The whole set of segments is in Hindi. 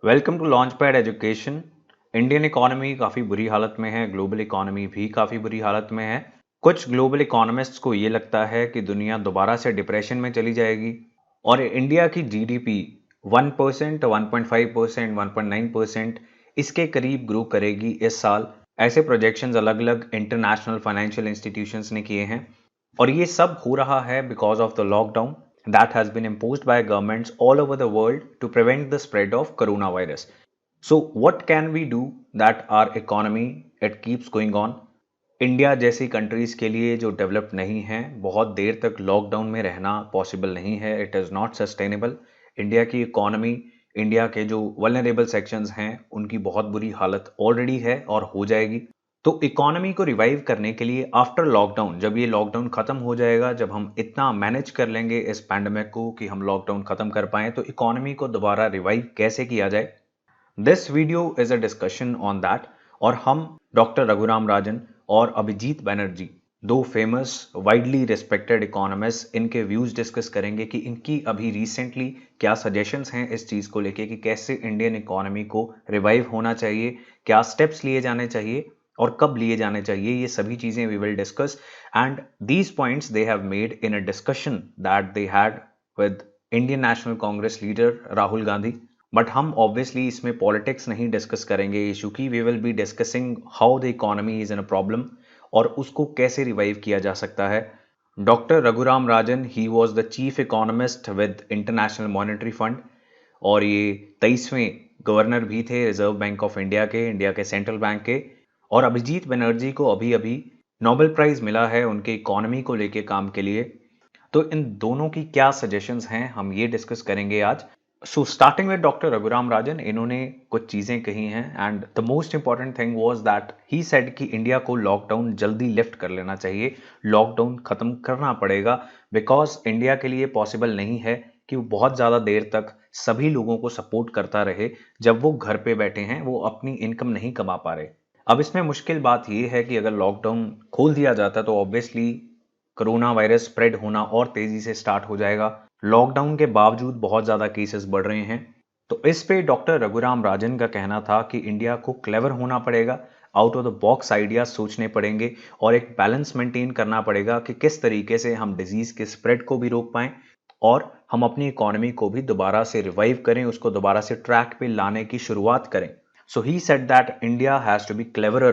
Welcome to launch pad education. Indian economy काफ़ी बुरी हालत में है, ग्लोबल इकोनॉमी भी काफ़ी बुरी हालत में है। कुछ ग्लोबल इकोनॉमिस्ट्स को ये लगता है कि दुनिया दोबारा से डिप्रेशन में चली जाएगी और इंडिया की जीडीपी 1%, 1.5%, 1.9% इसके करीब ग्रो करेगी इस साल। ऐसे प्रोजेक्शंस अलग अलग इंटरनेशनल फाइनेंशियल इंस्टीट्यूशंस ने किए हैं और ये सब हो रहा है because of the lockdown that has been imposed by governments all over the world to prevent the spread of coronavirus. So what can we do that our economy it keeps going on? India जैसी कंट्रीज के लिए जो डेवलप्ड नहीं है, बहुत देर तक लॉकडाउन में रहना पॉसिबल नहीं है। It is not sustainable. India की इकोनॉमी, इंडिया के जो वल्नरेबल सेक्शंस हैं उनकी बहुत बुरी हालत ऑलरेडी है और हो जाएगी। तो इकोनॉमी को रिवाइव करने के लिए आफ्टर लॉकडाउन, जब ये लॉकडाउन खत्म हो जाएगा, जब हम इतना मैनेज कर लेंगे इस पैंडमिक को कि हम लॉकडाउन खत्म कर पाएं, तो इकोनॉमी को दोबारा रिवाइव कैसे किया जाए, this video is a discussion on that. और हम डॉक्टर रघुराम राजन और अभिजीत बनर्जी, दो फेमस वाइडली रिस्पेक्टेड इकोनॉमिस्ट, इनके व्यूज डिस्कस करेंगे कि इनकी अभी रिसेंटली क्या सजेशंस हैं इस चीज़ को लेके कि कैसे इंडियन इकोनॉमी को रिवाइव होना चाहिए, क्या स्टेप्स लिए जाने चाहिए और कब लिए जाने चाहिए। ये सभी चीज़ें we will discuss and these points they have made in a discussion that they had with Indian National Congress leader Rahul Gandhi. But हम ऑब्वियसली इसमें पॉलिटिक्स नहीं डिस्कस करेंगे इशू की। We will be discussing how the economy is in a problem और उसको कैसे रिवाइव किया जा सकता है। Doctor Raghuram Rajan, he was the chief economist with International Monetary Fund और ये 23वें गवर्नर भी थे रिजर्व बैंक ऑफ इंडिया के, इंडिया के सेंट्रल बैंक के। और अभिजीत बनर्जी को अभी अभी नोबेल प्राइज मिला है उनके इकोनॉमी को लेके काम के लिए। तो इन दोनों की क्या सजेशंस हैं, हम ये डिस्कस करेंगे आज। So starting with doctor Raghuram Rajan, इन्होंने कुछ चीज़ें कही हैं and the most important thing was that he said कि इंडिया को लॉकडाउन जल्दी लिफ्ट कर लेना चाहिए, लॉकडाउन खत्म करना पड़ेगा बिकॉज इंडिया के लिए पॉसिबल नहीं है कि वो बहुत ज़्यादा देर तक सभी लोगों को सपोर्ट करता रहे जब वो घर पे बैठे हैं, वो अपनी इनकम नहीं कमा पा रहे। अब इसमें मुश्किल बात यह है कि अगर लॉकडाउन खोल दिया जाता तो ऑब्वियसली कोरोना वायरस स्प्रेड होना और तेजी से स्टार्ट हो जाएगा। लॉकडाउन के बावजूद बहुत ज़्यादा केसेस बढ़ रहे हैं। तो इस पे डॉक्टर रघुराम राजन का कहना था कि इंडिया को क्लेवर होना पड़ेगा, out of the box ideas सोचने पड़ेंगे और एक बैलेंस मेंटेन करना पड़ेगा कि किस तरीके से हम डिजीज के स्प्रेड को भी रोक पाएं और हम अपनी इकोनॉमी को भी दोबारा से रिवाइव करें, उसको दोबारा से ट्रैक पे लाने की शुरुआत करें। So he said that India has to be cleverer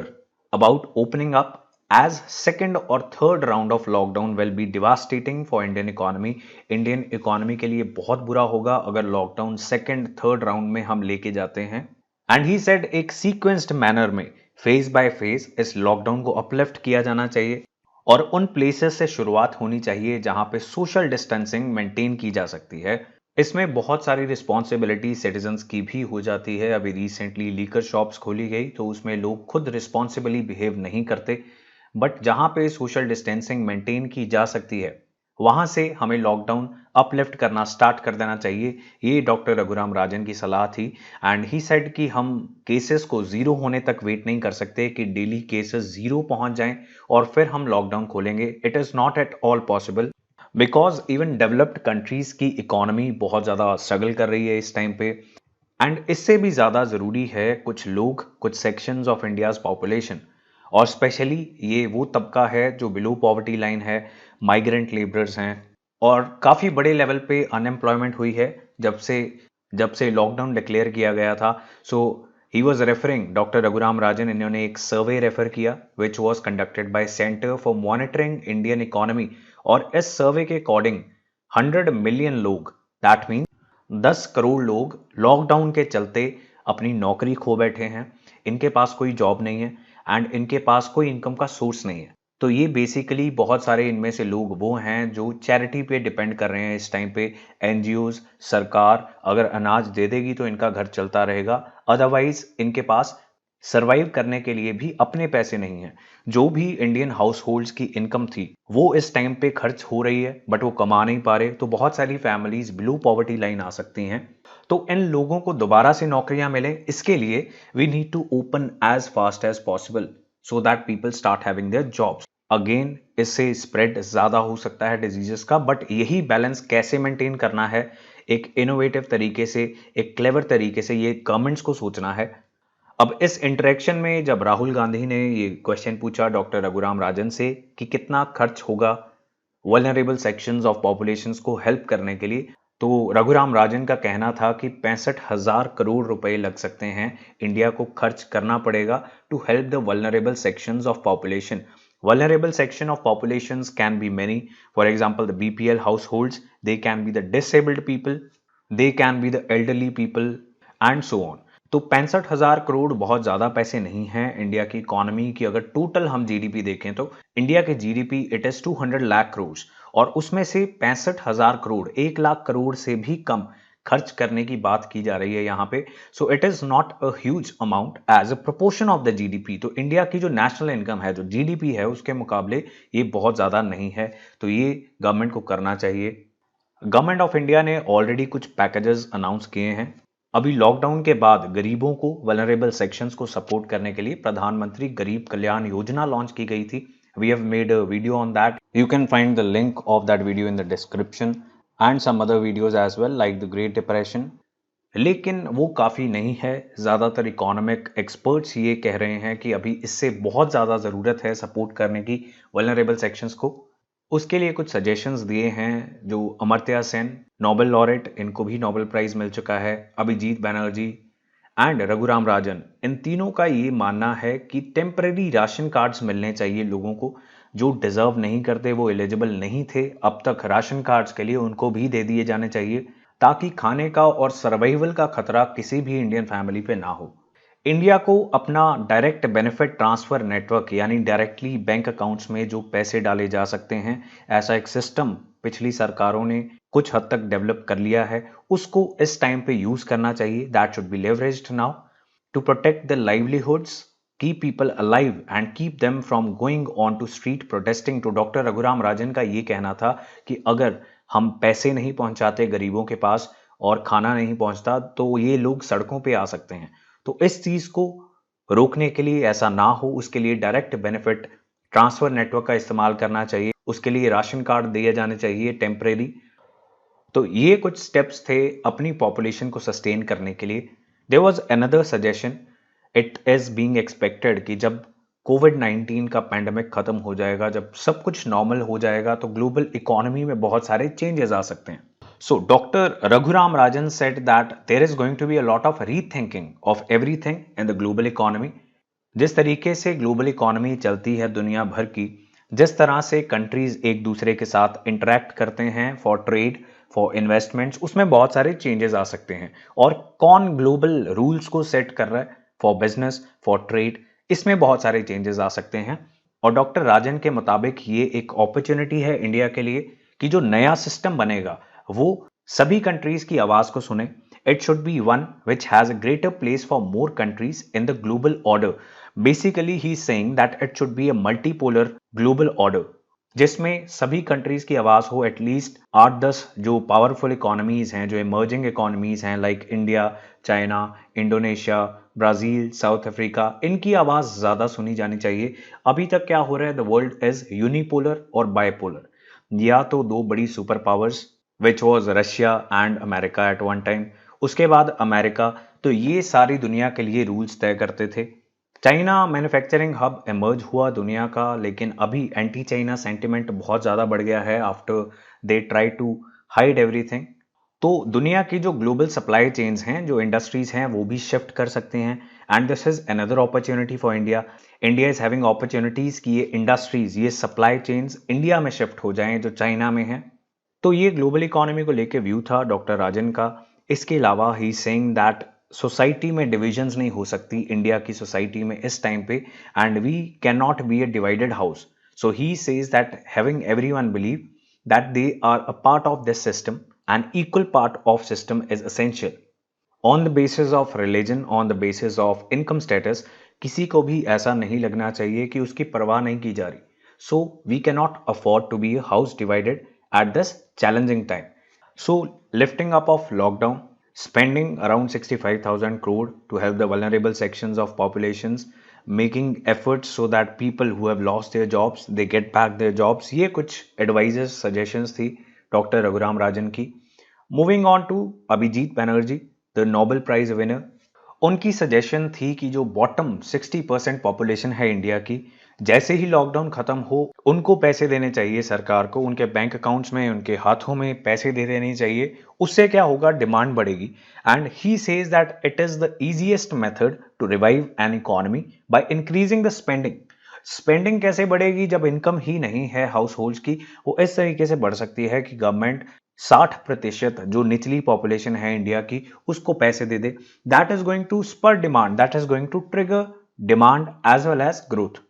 about opening up as second or third round of lockdown will be devastating for Indian economy. Indian economy के लिए बहुत बुरा होगा अगर लॉकडाउन सेकंड थर्ड राउंड में हम लेके जाते हैं। एंड ही सेड एक सीक्वेंस्ड मैनर में फेज बाय फेज इस लॉकडाउन को अपलिफ्ट किया जाना चाहिए और उन प्लेसेस से शुरुआत होनी चाहिए जहां पे सोशल डिस्टेंसिंग मेंटेन की जा सकती है। इसमें बहुत सारी रिस्पॉन्सिबिलिटी सिटीजन्स की भी हो जाती है। अभी रिसेंटली लीकर शॉप्स खोली गई तो उसमें लोग खुद रिस्पॉन्सिबली बिहेव नहीं करते, बट जहां पे सोशल डिस्टेंसिंग मेंटेन की जा सकती है वहां से हमें लॉकडाउन अपलिफ्ट करना स्टार्ट कर देना चाहिए। ये डॉक्टर रघुराम राजन की सलाह थी एंड ही सेड कि हम केसेस को जीरो होने तक वेट नहीं कर सकते कि डेली केसेस जीरो पहुंच जाएं और फिर हम लॉकडाउन खोलेंगे। It is not at all possible because even developed countries की इकोनॉमी बहुत ज़्यादा स्ट्रगल कर रही है इस टाइम पे। एंड इससे भी ज़्यादा ज़रूरी है कुछ लोग, कुछ सेक्शंस ऑफ इंडियाज़ पॉपुलेशन और स्पेशली ये वो तबका है जो बिलो पॉवर्टी लाइन है, माइग्रेंट लेबरर्स हैं और काफ़ी बड़े लेवल पे अनएम्प्लॉयमेंट हुई है जब से लॉकडाउन डिक्लेयर किया गया था। So he was referring, doctor Raghuram Rajan, इन्होंने एक सर्वे रेफर किया which was conducted by Centre for Monitoring Indian Economy और इस सर्वे के अकॉर्डिंग 100 मिलियन लोग, दैट मीन 10 करोड़ लोग लॉकडाउन के चलते अपनी नौकरी खो बैठे हैं, इनके पास कोई जॉब नहीं है एंड इनके पास कोई इनकम का सोर्स नहीं है। तो ये बेसिकली बहुत सारे इनमें से लोग वो हैं जो चैरिटी पे डिपेंड कर रहे हैं इस टाइम पे। एनजीओज, सरकार अगर अनाज दे देगी तो इनका घर चलता रहेगा, अदरवाइज इनके पास सरवाइव करने के लिए भी अपने पैसे नहीं है। जो भी इंडियन हाउस होल्ड्स की इनकम थी वो इस टाइम पे खर्च हो रही है बट वो कमा नहीं पा रहे, तो बहुत सारी फैमिलीज बिलो पॉवर्टी लाइन आ सकती हैं। तो इन लोगों को दोबारा से नौकरियां मिले, इसके लिए we need to open as fast as possible so that people start having their jobs. Again इससे स्प्रेड ज्यादा हो सकता है डिजीजेस का, बट यही बैलेंस कैसे मेंटेन करना है, एक इनोवेटिव तरीके से, एक क्लेवर तरीके से ये गवर्नमेंट्स को सोचना है। अब इस इंटरेक्शन में जब राहुल गांधी ने ये क्वेश्चन पूछा डॉक्टर रघुराम राजन से कि कितना खर्च होगा वल्नरेबल सेक्शंस ऑफ पॉपुलेशंस को हेल्प करने के लिए, तो रघुराम राजन का कहना था कि 65,000 करोड़ रुपए लग सकते हैं, इंडिया को खर्च करना पड़ेगा to help the vulnerable sections of population. Vulnerable section of populations can be many. For example, the BPL households, they can be the disabled people, they can be the elderly people and so on. तो 65,000 करोड़ बहुत ज़्यादा पैसे नहीं हैं इंडिया की इकोनॉमी की। अगर टोटल हम जीडीपी देखें तो इंडिया के GDP it is 200 lakh crore, और उसमें से 65,000 करोड़, 1 लाख करोड़ से भी कम खर्च करने की बात की जा रही है यहाँ पे। So it is not a huge amount as a proportion of the GDP. तो इंडिया की जो नेशनल इनकम है, जो जीडीपी है, उसके मुकाबले ये बहुत ज्यादा नहीं है। तो ये गवर्नमेंट को करना चाहिए। गवर्नमेंट ऑफ इंडिया ने ऑलरेडी कुछ पैकेजेस अनाउंस किए हैं। अभी लॉकडाउन के बाद गरीबों को, वल्नरेबल सेक्शंस को सपोर्ट करने के लिए प्रधानमंत्री गरीब कल्याण योजना लॉन्च की गई थी। We have made a video on that, you can find the link of that video in the description and some other videos as well like the Great Depression। लेकिन वो काफ़ी नहीं है। ज़्यादातर इकोनॉमिक एक्सपर्ट्स ये कह रहे हैं कि अभी इससे बहुत ज़्यादा ज़रूरत है सपोर्ट करने की वल्नरेबल सेक्शंस को। उसके लिए कुछ सजेशंस दिए हैं जो अमर्त्य सेन, नोबेल लॉरेट, इनको भी नोबेल प्राइज मिल चुका है, अभिजीत बैनर्जी एंड रघुराम राजन, इन तीनों का ये मानना है कि टेम्परेरी राशन कार्ड्स मिलने चाहिए लोगों को जो डिजर्व नहीं करते, वो एलिजिबल नहीं थे अब तक राशन कार्ड्स के लिए, उनको भी दे दिए जाने चाहिए ताकि खाने का और सर्वाइवल का खतरा किसी भी इंडियन फैमिली पे ना हो। इंडिया को अपना डायरेक्ट बेनिफिट ट्रांसफर नेटवर्क यानी डायरेक्टली बैंक अकाउंट्स में जो पैसे डाले जा सकते हैं, ऐसा एक सिस्टम पिछली सरकारों ने कुछ हद तक डेवलप कर लिया है, उसको इस टाइम पे यूज करना चाहिए। That should be leveraged now to protect the livelihoods, keep people alive and keep them from going on to street protesting। तो डॉक्टर रघुराम राजन का ये कहना था कि अगर हम पैसे नहीं पहुंचाते गरीबों के पास और खाना नहीं पहुंचता तो ये लोग सड़कों पे आ सकते हैं। तो इस चीज को रोकने के लिए, ऐसा ना हो, उसके लिए डायरेक्ट बेनिफिट ट्रांसफर नेटवर्क का इस्तेमाल करना चाहिए। उसके लिए राशन कार्ड दिए जाने चाहिए टेम्परेरी। तो ये कुछ स्टेप्स थे अपनी पॉपुलेशन को सस्टेन करने के लिए। There was another suggestion, it is being expected कि जब कोविड-19 का पैंडेमिक खत्म हो जाएगा, जब सब कुछ नॉर्मल हो जाएगा, तो ग्लोबल इकोनॉमी में बहुत सारे चेंजेस आ सकते हैं। So doctor Raghuram Rajan said that there is going to be a lot of rethinking of everything in the global economy. जिस तरीके से ग्लोबल इकोनॉमी चलती है दुनिया भर की, जिस तरह से कंट्रीज एक दूसरे के साथ इंटरेक्ट करते हैं फॉर ट्रेड, फॉर इन्वेस्टमेंट्स, उसमें बहुत सारे चेंजेस आ सकते हैं। और कौन ग्लोबल रूल्स को सेट कर रहा है फॉर बिजनेस, फॉर ट्रेड, इसमें बहुत सारे चेंजेस आ सकते हैं। और डॉक्टर राजन के मुताबिक ये एक अपॉर्चुनिटी है इंडिया के लिए कि जो नया सिस्टम बनेगा वो सभी कंट्रीज की आवाज को सुने। It should B one which has a greater place for more countries in the global order. Basically he is saying that it should be a multipolar global order जिसमें सभी कंट्रीज की आवाज हो। एटलीस्ट 8-10 जो पावरफुल इकोनॉमीज हैं, जो इमर्जिंग इकोनॉमीज हैं like India, China, Indonesia, Brazil, south Africa, इनकी आवाज ज्यादा सुनी जानी चाहिए। अभी तक क्या हो रहा है, द वर्ल्ड इज यूनिपोलर और बायपोलर, या तो दो बड़ी super powers which was Russia and America at one time, उसके बाद अमेरिका, तो ये सारी दुनिया के लिए रूल्स तय करते थे। चाइना मैन्युफैक्चरिंग हब इमर्ज हुआ दुनिया का, लेकिन अभी एंटी चाइना सेंटिमेंट बहुत ज़्यादा बढ़ गया है after they try to hide everything. तो दुनिया की जो ग्लोबल सप्लाई चेन्स हैं, जो इंडस्ट्रीज हैं, वो भी शिफ्ट कर सकते हैं। And this is another opportunity for India. India is having opportunities कि ये इंडस्ट्रीज, ये सप्लाई चेन्स इंडिया में शिफ्ट हो जाएं जो चाइना में है। तो ये ग्लोबल इकोनॉमी को लेके व्यू था डॉक्टर राजन का। इसके अलावा ही सेइंग दैट सोसाइटी में डिविजन्स नहीं हो सकती इंडिया की सोसाइटी में इस टाइम पे, and we can not be a divided house. So he says that having everyone believe that they are a part of this system and equal part of system is essential on the basis of religion, on the basis of income status. किसी को भी ऐसा नहीं लगना चाहिए कि उसकी परवाह नहीं की जा रही। So we can not afford to be a house divided at this challenging time. So lifting up of lockdown, spending around 65,000 crore to help the vulnerable sections of populations, making efforts so that people who have lost their jobs, they get back their jobs, ये कुछ advices, suggestions थी डॉक्टर रघुराम राजन की। Moving on to Abhijit Banerjee, the Nobel prize winner. उनकी सजेशन थी कि जो बॉटम 60% पॉपुलेशन है इंडिया की, जैसे ही लॉकडाउन खत्म हो उनको पैसे देने चाहिए सरकार को, उनके बैंक अकाउंट्स में, उनके हाथों में पैसे दे देने चाहिए। उससे क्या होगा, डिमांड बढ़ेगी। And he says that it is the easiest method to revive an economy by increasing the spending. Spending कैसे बढ़ेगी जब इनकम ही नहीं है हाउस होल्ड की? वो इस तरीके से बढ़ सकती है कि गवर्नमेंट 60% जो निचली पॉपुलेशन है इंडिया की उसको पैसे दे दे। That is going to spur demand, that is going to trigger demand as well as growth.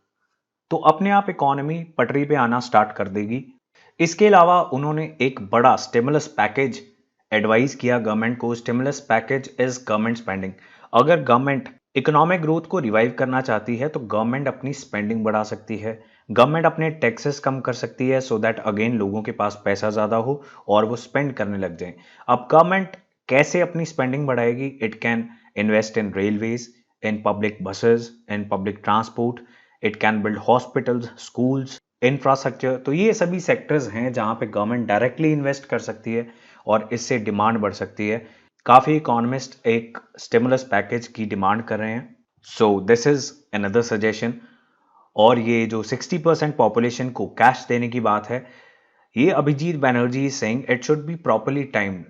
तो अपने आप इकोनॉमी पटरी पे आना स्टार्ट कर देगी। इसके अलावा उन्होंने एक बड़ा स्टिमुलस पैकेज एडवाइस किया गवर्नमेंट को। Stimulus package is government spending. अगर गवर्नमेंट इकोनॉमिक ग्रोथ को रिवाइव करना चाहती है तो गवर्नमेंट अपनी स्पेंडिंग बढ़ा सकती है, गवर्नमेंट अपने टैक्सेस कम कर सकती है, सो दैट अगेन लोगों के पास पैसा ज्यादा हो और वो स्पेंड करने लग जाएं। अब गवर्नमेंट कैसे अपनी स्पेंडिंग बढ़ाएगी? It can invest in railways, in public buses, in public transport, it can build hospitals, schools, infrastructure. तो ये सभी सेक्टर्स हैं जहां पे गवर्नमेंट डायरेक्टली इन्वेस्ट कर सकती है और इससे डिमांड बढ़ सकती है। काफी इकोनॉमिस्ट एक स्टिमुलस पैकेज की डिमांड कर रहे हैं। So this is another suggestion. और ये जो 60% पॉपुलेशन को कैश देने की बात है, ये Abhijit Banerjee saying it should be properly timed.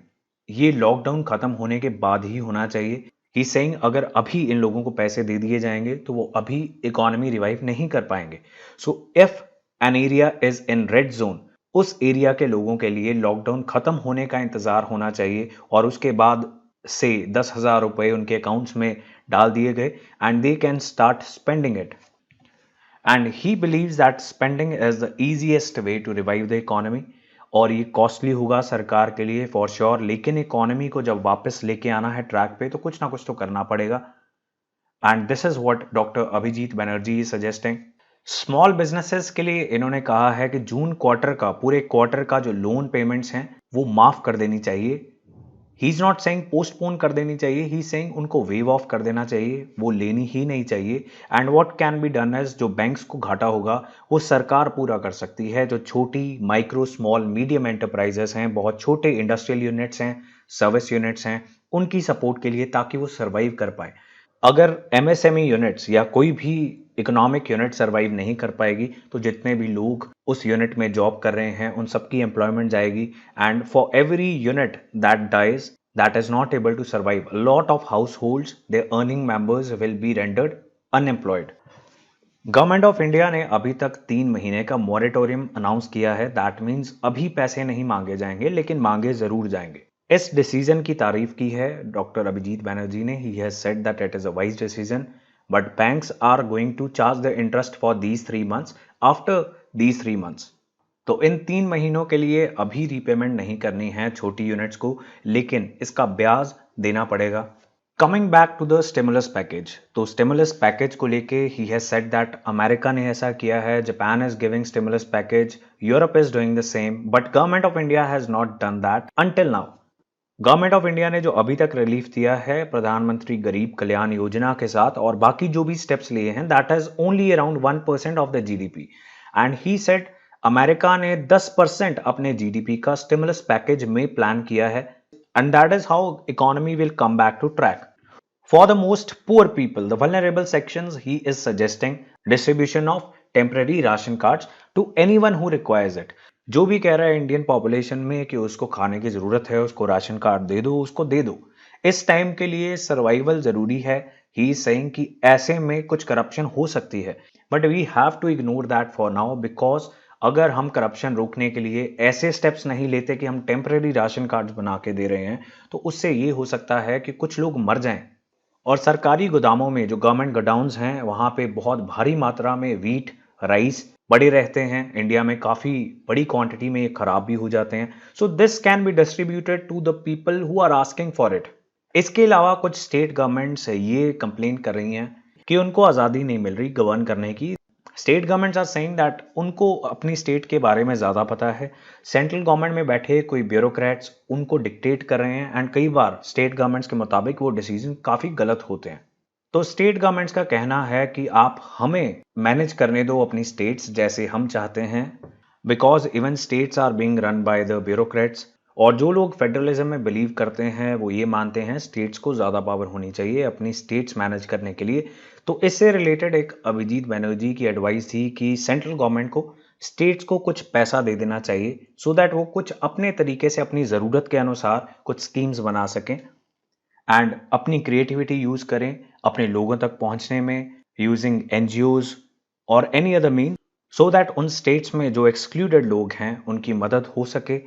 ये लॉकडाउन खत्म होने के बाद ही होना चाहिए। ही सेइंग अगर अभी इन लोगों को पैसे दे दिए जाएंगे तो वो अभी इकोनॉमी रिवाइव नहीं कर पाएंगे। So if an area is in red zone, उस एरिया के लोगों के लिए लॉकडाउन खत्म होने का इंतजार होना चाहिए और उसके बाद से 10,000 रुपए उनके अकाउंट्स में डाल दिए गए and they can start spending it. And he believes that spending is the easiest way to revive the economy. और ये कॉस्टली होगा सरकार के लिए फॉर श्योर, लेकिन इकोनॉमी को जब वापस लेके आना है ट्रैक पे तो कुछ ना कुछ तो करना पड़ेगा। And this is what doctor Abhijit Banerjee is suggesting. Small businesses के लिए इन्होंने कहा है कि जून क्वार्टर का, पूरे क्वार्टर का जो लोन पेमेंट्स हैं वो माफ कर देनी चाहिए। He is not saying postpone कर देनी चाहिए, ही सेइंग उनको वेव ऑफ कर देना चाहिए, वो लेनी ही नहीं चाहिए। And what can be done is जो बैंक्स को घाटा होगा वो सरकार पूरा कर सकती है। जो छोटी माइक्रो स्मॉल मीडियम एंटरप्राइजेस हैं, बहुत छोटे इंडस्ट्रियल यूनिट्स हैं, सर्विस यूनिट्स हैं, उनकी सपोर्ट के लिए, ताकि वो सर्वाइव कर पाए। अगर एमएसएमई यूनिट्स या कोई भी इकोनॉमिक यूनिट सर्वाइव नहीं कर पाएगी तो जितने भी लोग उस यूनिट में जॉब कर रहे हैं उन सबकी एम्प्लॉयमेंट जाएगी। And for every unit that dies, that is not able to survive, a lot of households, their earning members will be rendered unemployed. Government of India ने अभी तक 3 महीने का मॉरेटोरियम अनाउंस किया है। दैट मीन्स अभी पैसे नहीं मांगे जाएंगे, लेकिन मांगे जरूर जाएंगे। इस डिसीजन की तारीफ की है डॉक्टर अभिजीत बनर्जी ने। He has said that it is a wise decision, but banks are going to charge the interest for these 3 months after these 3 months। तो इन 3 महीनों के लिए अभी रीपेमेंट नहीं करनी है छोटी यूनिट्स को, लेकिन इसका ब्याज देना पड़ेगा। Coming back to the stimulus package, तो स्टिमुलस पैकेज को लेके he has said that America ने ऐसा किया है, Japan is giving stimulus package, Europe is doing the same, but government of India has not done that until now. Government of India ने जो अभी तक रिलीफ दिया है प्रधानमंत्री गरीब कल्याण योजना के साथ और बाकी जो भी स्टेप्स लिए हैं, that is only around 1% of the GDP. And he said America ने 10% अपने जीडीपी का स्टिमुलस पैकेज में प्लान किया है, and that is how economy will come back to track. For the most poor people, the vulnerable sections, he is suggesting distribution of temporary ration cards to anyone who requires it. जो भी कह रहा है इंडियन पॉपुलेशन में कि उसको खाने की जरूरत है, उसको राशन कार्ड दे दो, उसको दे दो। इस टाइम के लिए सर्वाइवल जरूरी है। ही इज सेइंग कि ऐसे में कुछ करप्शन हो सकती है, but we have to ignore that for now, because अगर हम करप्शन रोकने के लिए ऐसे स्टेप्स नहीं लेते कि हम टेम्परेरी राशन कार्ड बना के दे रहे हैं, तो उससे ये हो सकता है कि कुछ लोग मर जाएं। और सरकारी गोदामों में जो गवर्नमेंट गोडाउन्स हैं वहां पे बहुत भारी मात्रा में वीट, राइस पड़े रहते हैं। इंडिया में काफी बड़ी क्वांटिटी में ये खराब भी हो जाते हैं। So this can be distributed to the people who are asking for it. इसके अलावा कुछ स्टेट गवर्नमेंट्स ये कंप्लेन कर रही हैं कि उनको आज़ादी नहीं मिल रही गवर्न करने की। State governments are saying that उनको अपनी स्टेट के बारे में ज़्यादा पता है। सेंट्रल गवर्नमेंट में बैठे कोई ब्यूरोक्रेट्स उनको डिक्टेट कर रहे हैं एंड कई बार स्टेट गवर्नमेंट्स के मुताबिक वो डिसीजन काफ़ी गलत होते हैं। तो स्टेट गवर्नमेंट्स का कहना है कि आप हमें मैनेज करने दो अपनी स्टेट्स जैसे हम चाहते हैं, because even states are being run by the bureaucrats. और जो लोग फेडरलिज्म में बिलीव करते हैं वो ये मानते हैं स्टेट्स को ज़्यादा पावर होनी चाहिए अपनी स्टेट्स मैनेज करने के लिए। तो इससे रिलेटेड एक अभिजीत बनर्जी की एडवाइस थी कि सेंट्रल गवर्नमेंट को स्टेट्स को कुछ पैसा दे देना चाहिए सो दैट वो कुछ अपने तरीके से अपनी ज़रूरत के अनुसार कुछ स्कीम्स बना सकें एंड अपनी क्रिएटिविटी यूज़ करें अपने लोगों तक पहुंचने में यूजिंग एनजीओज और any other mean so that उन स्टेट्स में जो एक्सक्लूडेड लोग हैं उनकी मदद हो सके।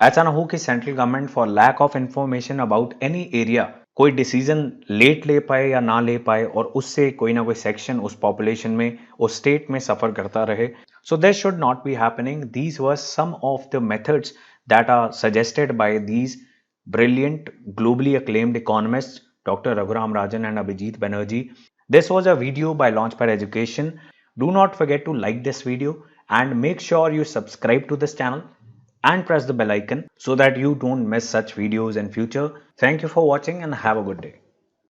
ऐसा ना हो कि central government for lack of information about any area कोई डिसीजन लेट ले पाए या ना ले पाए और उससे कोई ना कोई सेक्शन उस पॉपुलेशन में उस स्टेट में सफर करता रहे। So this should not be happening. These were some of the methods that are suggested by these brilliant, globally acclaimed economists Dr. Raghuram Rajan and Abhijit Banerjee. This was a video by Launchpad Education. Do not forget to like this video and make sure you subscribe to this channel and press the bell icon so that you don't miss such videos in future. Thank you for watching and have a good day.